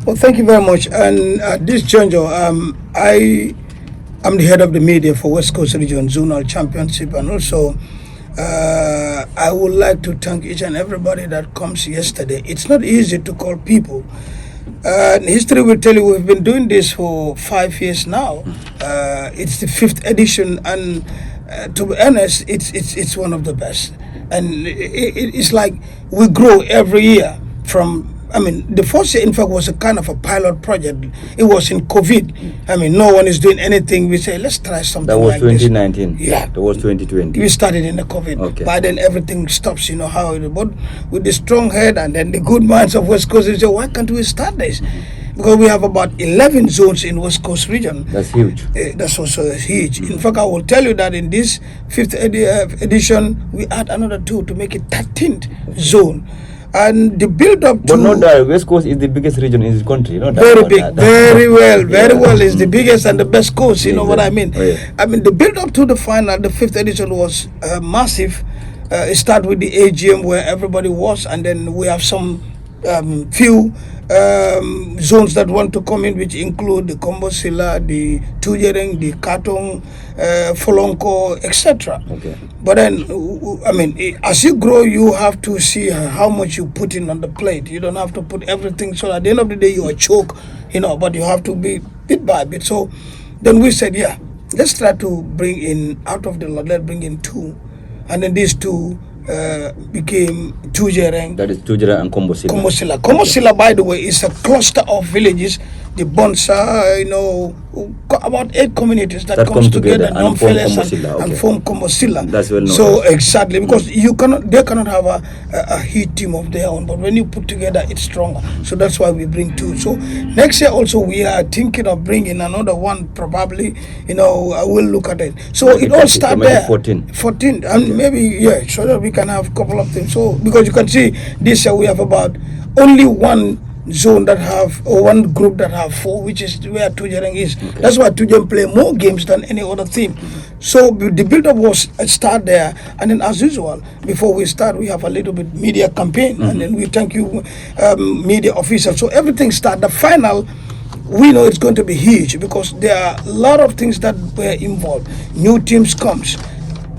Well, thank you very much. And at this juncture, I am the head of the media for West Coast Region Zonal Championship, and also I would like to thank each and everybody that comes yesterday. It's not easy to call people. History will tell you we've been doing this for 5 years now. It's the fifth edition, and to be honest, it's one of the best. And it's like we grow every year from. I mean, the first year, in fact, was a kind of a pilot project. It was in COVID. I mean, no one is doing anything. We say, let's try something That was like 2019. this. Yeah. That was 2020. We started in the COVID. Okay. By then, everything stops, you know how it is. But with the strong head and then the good minds of West Coast, they say, why can't we start this? Because we have about 11 zones in West Coast region. That's huge. That's also huge. In fact, I will tell you that in this fifth edition, we add another 2 to make it 13th zone. And the build-up to... But not that West Coast is the biggest region in this country. Not very big, that. very well. It's the biggest and the best coast, you know what I mean? Oh, yeah. I mean, the build-up to the final, the fifth edition was massive. It started with the AGM where everybody was, and then we have some few zones that want to come in, which include the Kombosila, the Tujereng, the Katong, Folonko, etc. Okay. But then, I mean, as you grow, you have to see how much you put in on the plate. You don't have to put everything. So at the end of the day, you are choke, you know, but you have to be bit by bit. So then we said, yeah, let's try to bring in, out of the lot, let's bring in 2. And then these 2 became Tujereng. That is Tujereng and Kombosila. Kombosila, by the way, is a cluster of villages. The Bonsa, you know, about 8 communities that comes together and form Kombosila. That's well known. So exactly, because they cannot have a heat team of their own, but when you put together, it's stronger. So that's why we bring 2. So next year also we are thinking of bringing another one, probably. You know, I will look at it. So it all started there. 14, and maybe so that we can have a couple of things. So because you can see this year we have about only one zone that have, or one group that have 4, which is where Tujereng is. Okay. That's why Tujereng play more games than any other team. So the build-up was start there, and then as usual, before we start, we have a little bit media campaign, and then we thank you, media officials. So everything start. The final, we know it's going to be huge because there are a lot of things that were involved. New teams comes.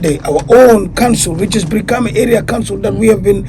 Our own council, which is becoming area council that we have been.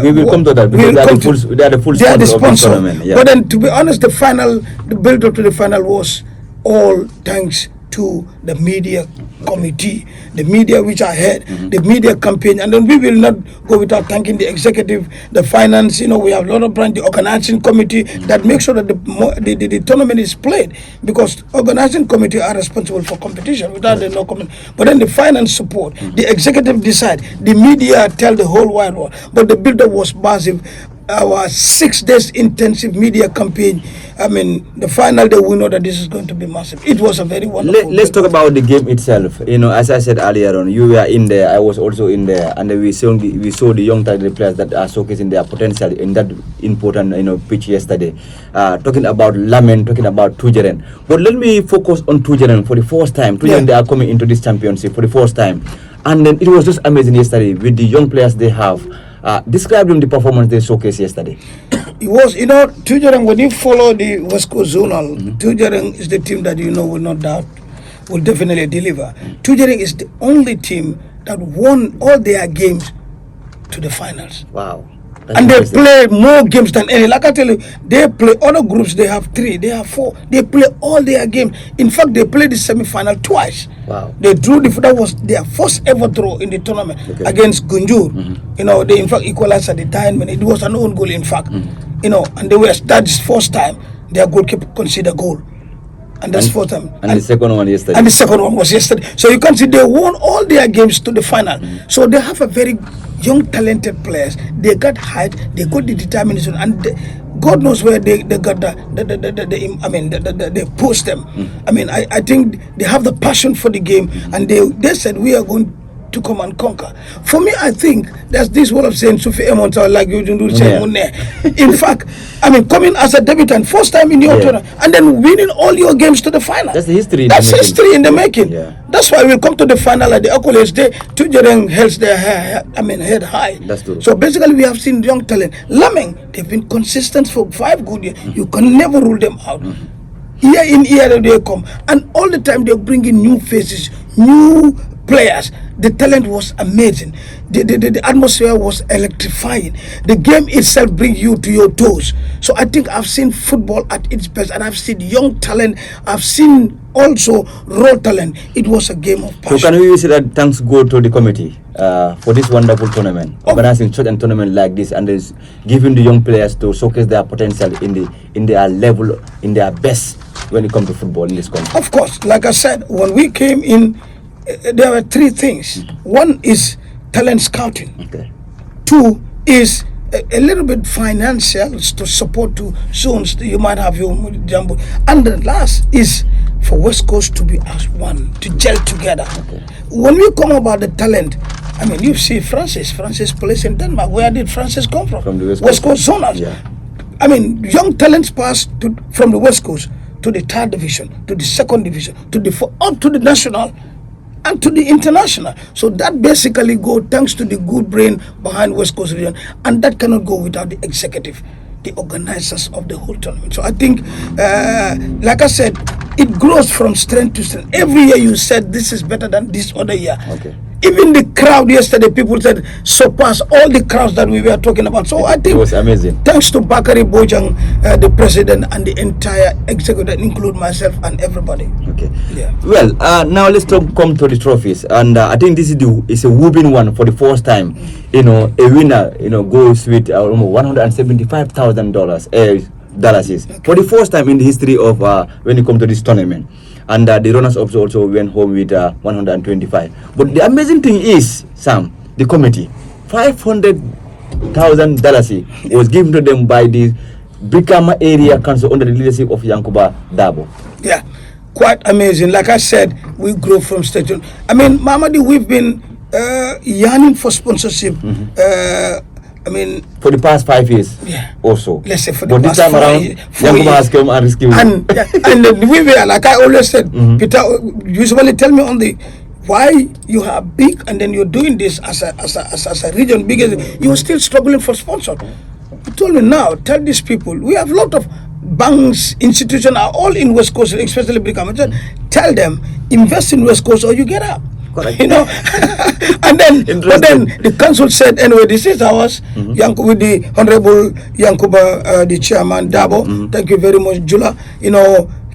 We will come to that because they are the full sponsor of the tournament. Yeah. But then, to be honest, the build up to the final was all thanks to the media committee, the media which I had, the media campaign, and then we will not go without thanking the executive, the finance. You know, we have a lot of branch, the organizing committee that makes sure that the tournament is played, because organizing committee are responsible for competition. Without them, no comment. But then the finance support, the executive decide, the media tell the whole wide world. But the build-up was massive. Our 6 days intensive media campaign. I mean, the final day we know that this is going to be massive. It was a very wonderful. Let's talk about the game itself. You know, as I said earlier on, you were in there, I was also in there, and we saw the young talented players that are showcasing their potential in that important, you know, pitch yesterday. Talking about Lamen, talking about Tujereng. But let me focus on Tujereng for the first time. Tujereng, they are coming into this championship for the first time, and then it was just amazing yesterday with the young players they have. Describe them the performance they showcased yesterday. It was, you know, Tujereng, when you follow the West Coast Zonal, Tujereng is the team that you know will not doubt, will definitely deliver. Tujereng is the only team that won all their games to the finals. Wow. And they play more games than any. Like I tell you, they play other groups, they have 3, they have 4. They play all their games. In fact, they played the semi-final twice. Wow. They drew, that was their first ever draw in the tournament against Gunjur. You know, they in fact equalized at the time when it was an own goal, in fact. You know, and that's first time their goalkeeper conceded a goal. And that's fourth time. And the second one yesterday. And the second one was yesterday. So you can see they won all their games to the final. So they have a very young, talented players. They got height, they got the determination, and God knows where they got they post them. I mean, I think they have the passion for the game, and they said we are going to come and conquer. For me, I think there's this word of saying, Sufi Emonta, like you do say, Manneh. In fact, I mean, coming as a debutant, first time in your tournament, and then winning all your games to the final. That's the history. That's history in the making. Yeah. That's why we come to the final at the accolades day. Tujereng held their head high. That's true. So basically, we have seen young talent. Lameng, they've been consistent for 5 good years. You can never rule them out. Year in, year out, they come, and all the time they're bringing new faces, new players. The talent was amazing. The atmosphere was electrifying. The game itself brings you to your toes. So I think I've seen football at its best, and I've seen young talent. I've seen also raw talent. It was a game of passion. So can we say that thanks go to the committee for this wonderful tournament, organizing such a tournament like this, and is giving the young players to showcase their potential in their level, in their best when it comes to football in this country? Of course, like I said, when we came in, there were 3 things. One is talent scouting. Okay. 2 is a little bit financial to support to zones that you might have your jumbo. And the last is for West Coast to be as one, to gel together. Okay. When we come about the talent, I mean, you see Francis plays in Denmark. Where did Francis come from? From the West Coast zoners. Yeah. I mean, young talents pass from the West Coast to the 3rd division, to the 2nd division, to the up to the national, and to the international. So that basically go thanks to the good brain behind West Coast region, and that cannot go without the executive, the organizers of the whole tournament. So I think, like I said, it grows from strength to strength. Every year you said this is better than this other year. Okay. Even the crowd yesterday, people said surpass all the crowds that we were talking about. So I think it was amazing. Thanks to Bakary Bojang, the president, and the entire executive, include myself and everybody. Okay. Yeah. Well, now let's come to the trophies, and I think this is a whooping one for the first time. You know, a winner, goes with almost $175,000 dollars for the first time in the history of when it comes to this tournament. And the runners also went home with 125. But the amazing thing is, Sam, the committee, $500,000 was given to them by the Brikama Area Council under the leadership of Yankuba Dabo. Yeah, quite amazing. Like I said, we grow from state to... I mean, Mamadi, we've been yearning for sponsorship. I mean, for the past 5 years, yeah, also. Let's say for the but past this time around, Yankuba has come and rescued. And we were, like I always said, Peter usually tell me on the why you are big and then you're doing this as a region bigger, you're still struggling for sponsor. He told me, now tell these people, we have a lot of banks, institutions are all in West Coast, especially Brikama. Tell them, invest in West Coast or you get out. Correct. And then the council said, anyway, this is ours. With the Honorable Yankuba, the chairman, Dabo. Thank you very much, Jula.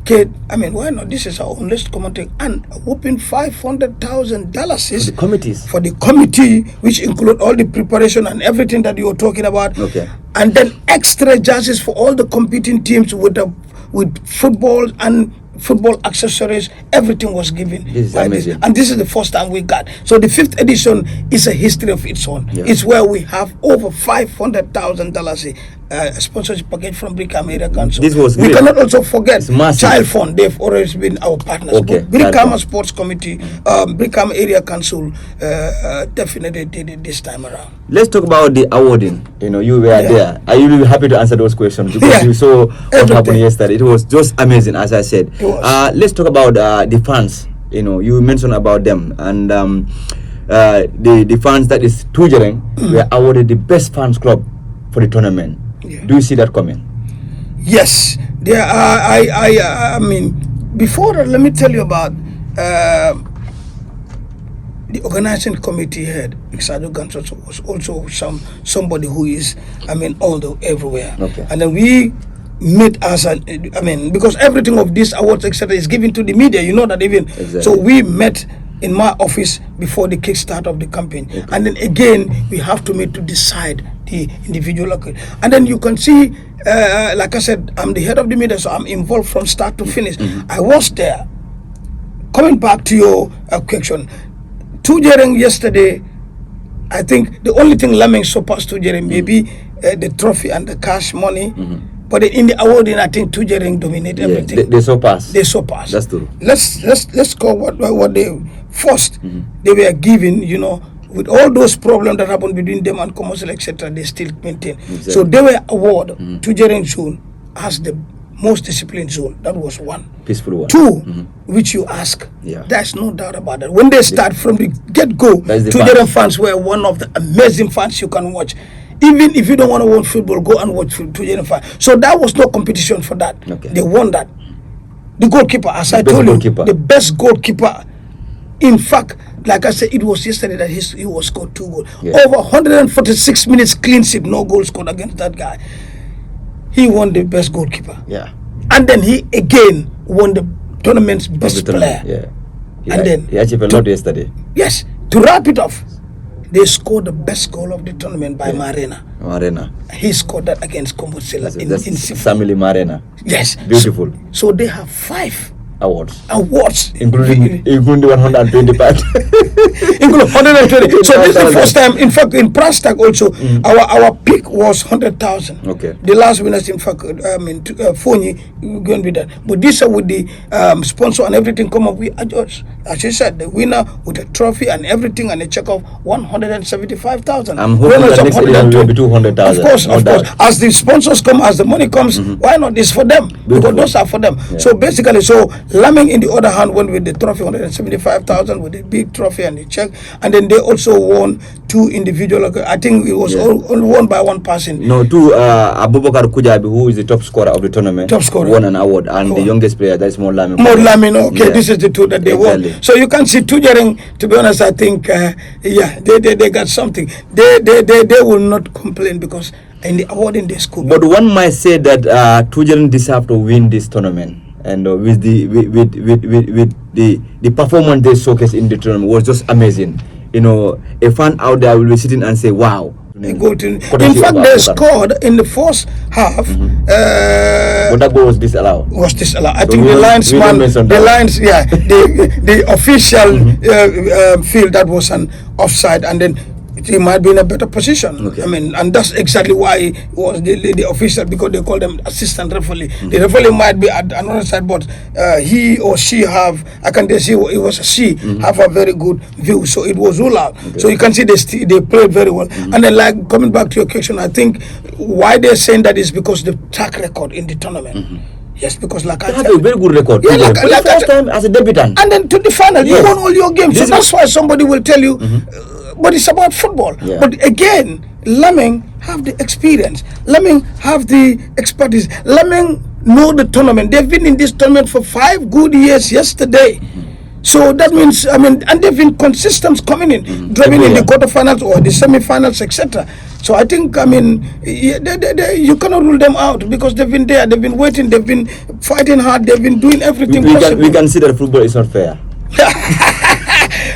Kate, I mean, why not? This is our own. Let's come and take. And a whooping $500,000 for the committee, which include all the preparation and everything that you were talking about. Okay. And then extra judges for all the competing teams with football and football accessories. Everything was given. This is amazing. And this is the first time we got. So the 5th edition is a history of its own. Yeah. It's where we have over $500,000 sponsorship package from Brikama Area Council. This was we great. cannot also forget Child Fund. They've always been our partners. Okay. Brikama Sports Committee, Brikama Area Council definitely did it this time around. Let's talk about the awarding. You were there. Are you really happy to answer those questions? Because you saw what happened yesterday. It was just amazing, as I said. Let's talk about the fans. You mentioned about them, and the fans that is Tujereng were awarded the best fans club for the tournament. Yeah. Do you see that coming? Yes. There are. I mean, before that, let me tell you about the organizing committee head. Exado Ganso was also somebody who is, although everywhere. Okay. And then we meet as because everything of these awards, etc., is given to the media. You know that even. Exactly. So we met in my office before the kickstart of the campaign. Okay. And then again, we have to meet to decide the individual. And then you can see, like I said, I'm the head of the media, so I'm involved from start to finish. I was there. Coming back to your question, Tujereng yesterday, I think the only thing Lameng surpassed Tujereng maybe the trophy and the cash money. But in the awarding, I think Tujering dominate everything. They surpass. They surpass. That's true. Let's call what they first they were given. You know, with all those problems that happened between them and commercial, etc., they still maintain. Exactly. So they were award Tujering zone as the most disciplined zone. That was one. Peaceful one. Two, which you ask. Yeah. There's no doubt about it. When they start from the get-go, That's the Tujering fans were one of the amazing fans you can watch. Even if you don't want to watch football, go and watch Tujering fans. So that was no competition for that. Okay. They won that. The goalkeeper, as I told you, the best goalkeeper. In fact, like I said, it was yesterday that he was scored 2 goals. Yeah. Over 146 minutes clean sheet, no goal scored against that guy. He won the best goalkeeper. Yeah. And then he again won the tournament's best player. Yeah. And then he achieved a lot yesterday. Yes. To wrap it off, they scored the best goal of the tournament by Marena. He scored that against Kombosela in Samili Marena. Yes. Beautiful. So they have 5 awards, including the 120 part. including 120. So this is the first time. In fact, in Prastag also, our peak was 100,000. Okay. The last winners, in fact, Fonyi going with that. But this with the sponsor and everything come up, we adjust. As you said, the winner with a trophy and everything and a check of 175,000. I'm hoping that next year will be 200,000. Of course. As the sponsors come, as the money comes, why not? It's for them. Because those are for them. Yeah. So basically, Laming in the other hand went with the trophy, 175,000 with the big trophy and the check, and then they also won 2 individual. I think it was all won by one person. No, 2. Abubakar Kujabi, who is the top scorer of the tournament, won an award, and the youngest player, that is Molloh. Okay, this is the 2 that they won. So you can see Tujering. To be honest, I think they got something. They will not complain because in the awarding they scored. But one might say that Tujering deserve to win this tournament. And with the performance they showcased in the tournament was just amazing. You know, a fan out there will be sitting and say, "Wow!" In fact, they scored in the first half. But that goal was disallowed. I think the linesman, the official feel that was an offside, and then he might be in a better position. Okay. I mean, and that's exactly why it was the official, because they call them assistant referee. The referee might be at another side, but he or she have, I can see it was a she, have a very good view. So it was ruled out. Okay. So you can see they played very well. And then, like, coming back to your question, I think why they're saying that is because the track record in the tournament. Yes, because like they have a very good record. Yeah, like first time as a debutant. And then to the final, you won all your games. So that's why somebody will tell you, but it's about football. Yeah. But again, Laming have the experience. Laming have the expertise. Laming know the tournament. They've been in this tournament for 5 good years yesterday. So that means, I mean, and they've been consistent coming in, driving in the quarterfinals or the semi-finals, etc. So I think, I mean, you cannot rule them out because they've been there, they've been waiting, they've been fighting hard, they've been doing everything possible. We can see that football is not fair.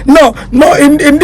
No, in